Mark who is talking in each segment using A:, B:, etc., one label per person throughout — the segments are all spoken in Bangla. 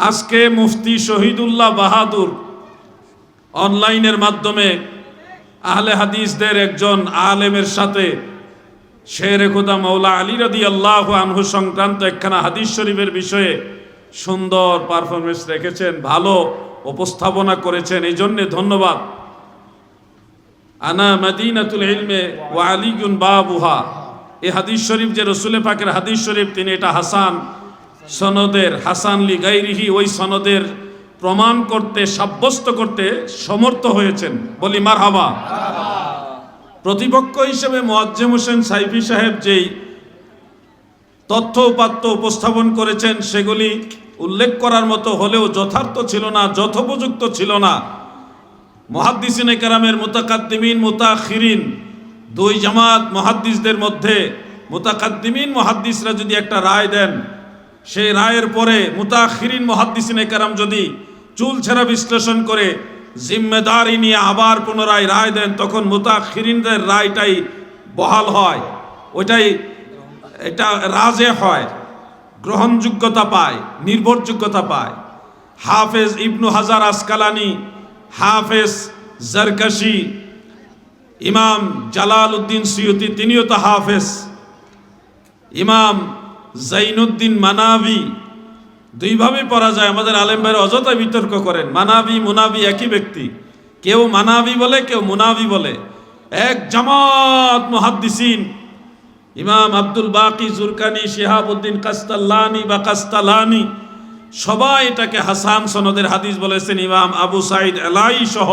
A: আজকে মুফতি শহীদুল্লাহ বাহাদুর অনলাইনের মাধ্যমে আহলে হাদিসদের একজন আলেমের সাথে শেরে খোদা মৌলা আলী রাদিয়াল্লাহু আনহু সংক্রান্ত একখানা হাদিস শরীফের বিষয়ে সুন্দর পারফরমেন্স রেখেছেন, ভালো উপস্থাপনা করেছেন, এই জন্যে ধন্যবাদ। আনা মদিনাতুল ইলমে ওয়া আলিয়ুন বাবুহা, এই হাদিস শরীফ যে রাসূল পাকের হাদিস শরীফ, তিনি এটা হাসান সনদের, হাসান লি গায়রিহি, ওই সনদের প্রমাণ করতে, সাব্যস্ত করতে সমর্থ হয়েছেন। বলি মারহাবা। প্রতিপক্ষ হিসেবে মুয়াজ্জেম হোসেন সাইফি সাহেব যেই তথ্য উপাত্ত উপস্থাপন করেছেন সেগুলি উল্লেখ করার মতো হলেও যথার্থ ছিল না, যথোপযুক্ত ছিল না। মুহাদ্দিসিনে কেরামের মুতাকাদ্দিমিন মুতাআখিরিন, দুই জামাত মুহাদ্দিসদের মধ্যে মুতাকাদ্দিমিন মুহাদ্দিসরা যদি একটা রায় দেন, সেই রায়ের পরে মুতাআখিরিন মুহাদ্দিসিনে কেরাম যদি চুলছেরা বিশ্লেষণ করে জিম্মেদারি নিয়ে আবার পুনরায় রায় দেন, তখন মুতাআখিরিনদের রায়টাই বহাল হয়, ওইটাই এটা রাজে হয়, গ্রহণযোগ্যতা পায়, নির্ভরযোগ্যতা পায়। হাফেজ ইবনু হাজার আসকালানি, হাফেজ জারকাশি, ইমাম জালালউদ্দিন সুয়ুতি, তিনিও তো হাফেজ, ইমাম জাইনুদ্দিন মানাবি, দুইভাবে পড়া যায়। আমাদের আলেম ভাইরা অযথা বিতর্ক করেন, মানাবি মুনাবি একই ব্যক্তি, কেউ মানাবি বলে, কেউ মুনাবি বলে। এক জামাত মুহাদ্দিসিন ইমাম আব্দুল বাকি জুরকানি, শিহাবউদ্দিন কাস্তাল্লানি বা কাস্তালানি, সবাই এটাকে হাসান সনদের হাদিস বলেছেন। ইমাম আবু সাইদ এলাই সহ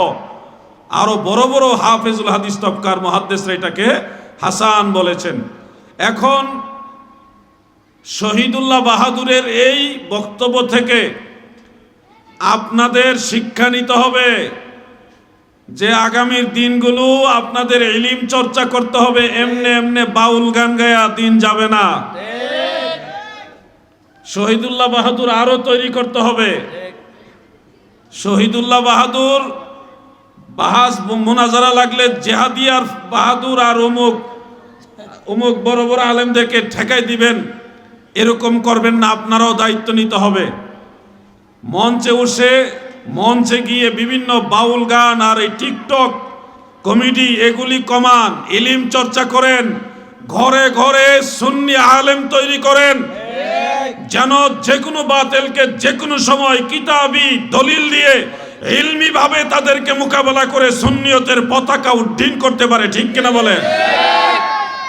A: আরো বড় বড় হাফেজুল হাদিস তবকার মুহাদ্দিসরা এটাকে হাসান বলেছেন। এখন শহীদুল্লাহ বাহাদুরের এই বক্তব্য থেকে আপনাদের শিক্ষা নিতে হবে যে আগামীর দিনগুলো আপনাদের ইলম চর্চা করতে হবে। এমনে এমনে বাউল গান গায়া দিন যাবে না। শহীদুল্লাহ বাহাদুর আরো তৈরি করতে হবে। শহীদুল্লাহ বাহাদুর বাহাস মুনাজারা লাগলে জেহাদিয়ার বাহাদুর আর অমুক বড় বড় আলেমদেরকে ঠেকাই দিবেন, এরকম করবেন না। আপনারাও দায়িত্ব নিতে হবে। মঞ্চে গিয়ে বিভিন্ন বাউল গান আর এই টিকটক কমেডি এগুলি কমান, ইলম চর্চা করেন, ঘরে ঘরে সুন্নি আলেম তৈরি করেন, যেন যে কোনো বাতিলকে যে কোনো সময় কিতাবি দলিল দিয়ে ইলমি ভাবে তাদেরকে মোকাবেলা করে সুন্নিয়তের পতাকা উড্ডীন করতে পারে। ঠিক কিনা বলেন?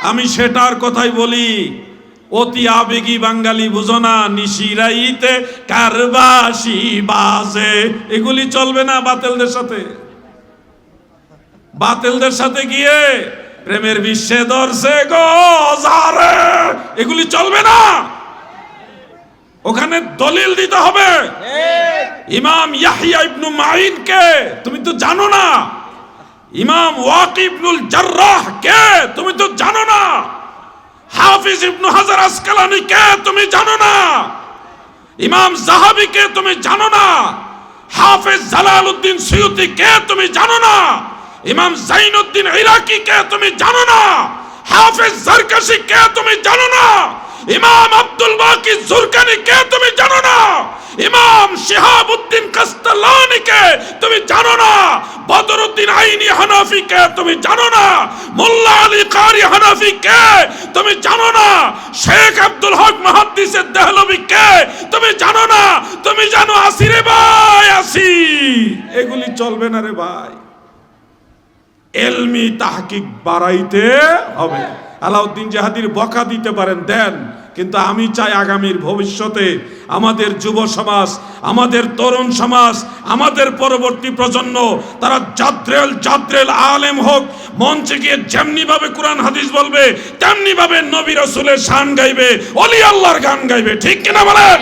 A: আমি সেটার কথাই বলি। অতি আবেগী বাঙালি বুঝো না, নিশিরাইতে কারবাসি বাজে, এগুলি চলবে না। বাতিলদের সাথে গিয়ে প্রেমের বিশ্বে ধরছে গো জারে, এগুলি চলবে না। ওখানে দলিল দিতে হবে। ইমাম ইয়াহইয়া ইবনু মাইন কে তুমি তো জানো না, ইমাম ওয়াকি ইবনুল জাররাহ কে তুমি তো জানো না, হাফিজ ইবনু হাজার আসকালানি কে তুমি জানো না, ইমাম যাহাবি কে তুমি জানো না, হাফিজ জালালউদ্দিন সুয়ুতি কে তুমি জানো না, ইমাম জাইনুদ্দিন ইরাকি কে তুমি জানো না, হাফিজ জারকাশি কে তুমি জানো না, ইমাম আব্দুল বাকি জুরকানি কে তুমি জানো না, ইমাম শিহাবউদ্দিন কাস্তালানি কে তুমি জানো না, বদরউদ্দিন আইনি হানাফি কে তুমি জানো না, মোল্লা আলী কারি হানাফি কে তুমি জানো না, শেখ আব্দুল হক মুহাদ্দিসের দেহলভি কে তুমি জানো না। তুমি জানো আসি রে ভাই, আসি। এগুলি চলবে না রে ভাই। ইলমি তাহকিক বাড়াইতে হবে। আলাউদ্দিন জাহাদির বকা দিতে পারেন, দেন, কিন্তু আমি চাই আগামীর ভবিষ্যতে আমাদের যুব সমাজ, আমাদের তরুণ সমাজ, আমাদের পরবর্তী প্রজন্ম তারা জাদ্রেল আলেম হোক, মঞ্চে গিয়ে যেমনি ভাবে কোরআন হাদিস বলবে, তেমনি ভাবে নবী রাসূলের শান গাইবে, ওলি আল্লাহর গান গাইবে। ঠিক কিনা বলেন?